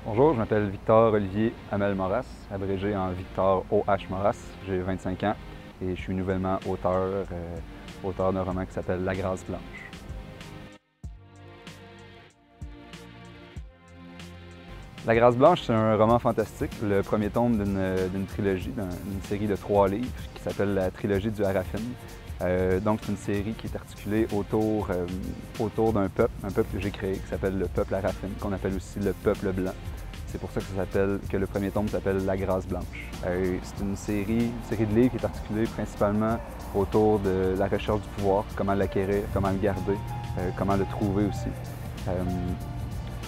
Bonjour, je m'appelle Victor Olivier Hamel Moras, abrégé en Victor O.H. Moras. J'ai 25 ans et je suis nouvellement auteur d'un roman qui s'appelle La Grâce Blanche. La Grâce Blanche, c'est un roman fantastique, le premier tome d'une trilogie, d'une série de 3 livres qui s'appelle la trilogie du Harafin. Donc c'est une série qui est articulée autour d'un peuple que j'ai créé qui s'appelle le peuple Harafin, qu'on appelle aussi le peuple blanc. C'est pour ça que le premier tome s'appelle La Grâce Blanche. C'est une série de livres qui est articulée principalement autour de la recherche du pouvoir, comment l'acquérir, comment le garder, comment le trouver aussi.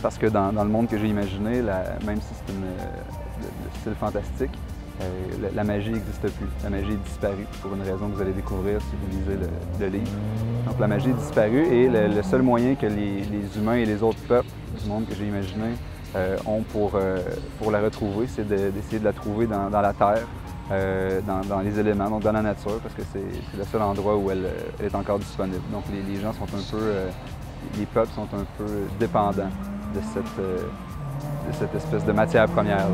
Parce que dans le monde que j'ai imaginé, même si c'est le style fantastique, la magie n'existe plus. La magie est disparue pour une raison que vous allez découvrir si vous lisez le livre. Donc la magie est disparue et le seul moyen que les humains et les autres peuples du monde que j'ai imaginé ont pour la retrouver, c'est d'essayer de la trouver dans la terre, dans les éléments, donc dans la nature, parce que c'est le seul endroit où elle est encore disponible. Donc les gens sont un peu, les peuples sont un peu dépendants de cette espèce de matière première-là.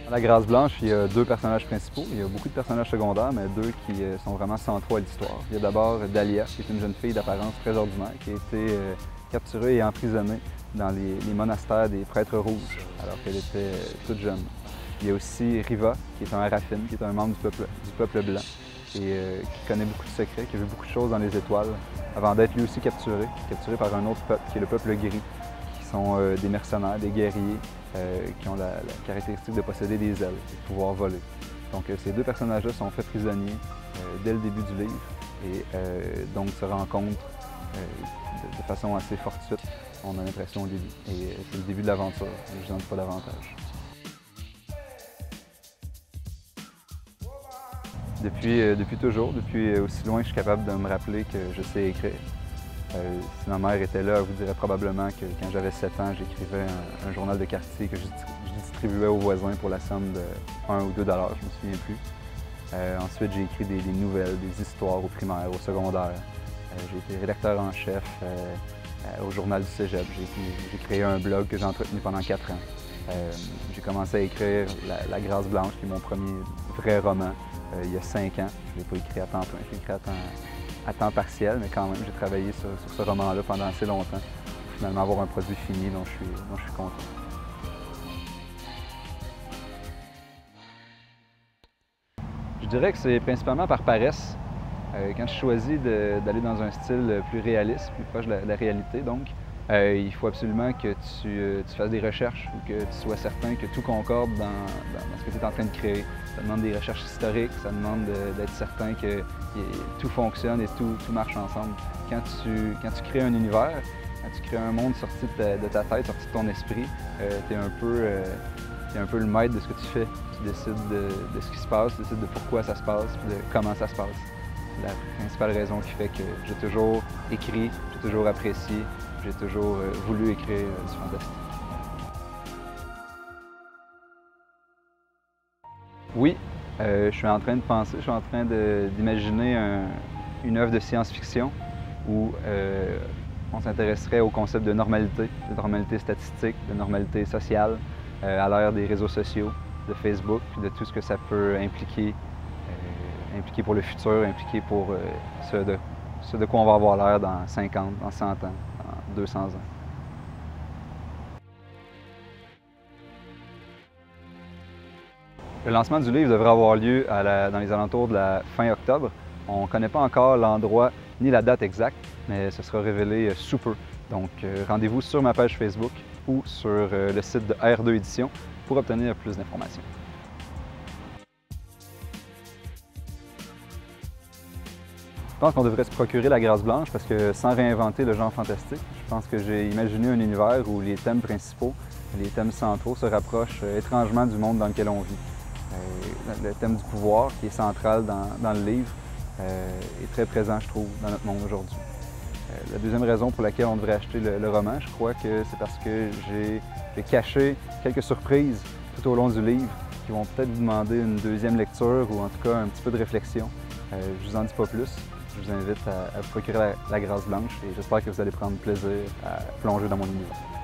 Dans La Grâce Blanche, il y a 2 personnages principaux. Il y a beaucoup de personnages secondaires, mais 2 qui sont vraiment centraux à l'histoire. Il y a d'abord Dahlia, qui est une jeune fille d'apparence très ordinaire, qui a été capturée et emprisonnée dans les monastères des prêtres rouges, alors qu'elle était toute jeune. Il y a aussi Riva, qui est un Harafin, qui est un membre du peuple blanc, et qui connaît beaucoup de secrets, qui a vu beaucoup de choses dans les étoiles, avant d'être lui aussi capturé par un autre peuple, qui est le peuple gris, qui sont des mercenaires, des guerriers, qui ont la caractéristique de posséder des ailes et de pouvoir voler. Donc ces 2 personnages-là sont faits prisonniers dès le début du livre et donc se rencontrent de façon assez fortuite, on a l'impression au début. Et c'est le début de l'aventure, je n'en dis pas davantage. Depuis toujours, depuis aussi loin que je suis capable de me rappeler que je sais écrire. Si ma mère était là, elle vous dirait probablement que quand j'avais 7 ans, j'écrivais un journal de quartier que je distribuais aux voisins pour la somme de 1 ou 2 $, je ne me souviens plus. Ensuite, j'ai écrit des nouvelles, des histoires au primaire, au secondaire. J'ai été rédacteur en chef au journal du Cégep. J'ai créé un blog que j'ai entretenu pendant 4 ans. J'ai commencé à écrire La Grâce Blanche, qui est mon premier vrai roman, il y a 5 ans. Je ne l'ai pas écrit à temps plein, je l'ai écrit à temps partiel, mais quand même, j'ai travaillé sur ce roman-là pendant assez longtemps pour finalement avoir un produit fini dont je suis content. Je dirais que c'est principalement par paresse. Quand je choisis d'aller dans un style plus réaliste, plus proche de la réalité, donc, il faut absolument que tu fasses des recherches ou que tu sois certain que tout concorde dans ce que tu es en train de créer. Ça demande des recherches historiques, ça demande d'être certain que tout fonctionne et tout marche ensemble. Quand tu crées un univers, quand tu crées un monde sorti de ta tête, sorti de ton esprit, tu es un peu le maître de ce que tu fais. Tu décides de ce qui se passe, tu décides de pourquoi ça se passe, puis de comment ça se passe. C'est la principale raison qui fait que j'ai toujours écrit, j'ai toujours apprécié, j'ai toujours voulu écrire du fantastique. Oui, je suis en train de penser, je suis en train d'imaginer une œuvre de science-fiction où on s'intéresserait au concept de normalité statistique, de normalité sociale, à l'ère des réseaux sociaux, de Facebook, puis de tout ce que ça peut impliquer pour le futur, impliqué pour ce de quoi on va avoir l'air dans 50, dans 100 ans, dans 200 ans. Le lancement du livre devrait avoir lieu dans les alentours de la fin octobre. On ne connaît pas encore l'endroit ni la date exacte, mais ce sera révélé sous peu. Donc rendez-vous sur ma page Facebook ou sur le site de R2 Éditions pour obtenir plus d'informations. Je pense qu'on devrait se procurer La Grâce Blanche parce que sans réinventer le genre fantastique, je pense que j'ai imaginé un univers où les thèmes principaux, les thèmes centraux se rapprochent étrangement du monde dans lequel on vit. Le thème du pouvoir, qui est central dans le livre, est très présent, je trouve, dans notre monde aujourd'hui. La deuxième raison pour laquelle on devrait acheter le roman, je crois que c'est parce que j'ai caché quelques surprises tout au long du livre qui vont peut-être vous demander une deuxième lecture ou en tout cas un petit peu de réflexion. Je vous en dis pas plus. Je vous invite à vous procurer la Grâce Blanche et j'espère que vous allez prendre plaisir à plonger dans mon univers.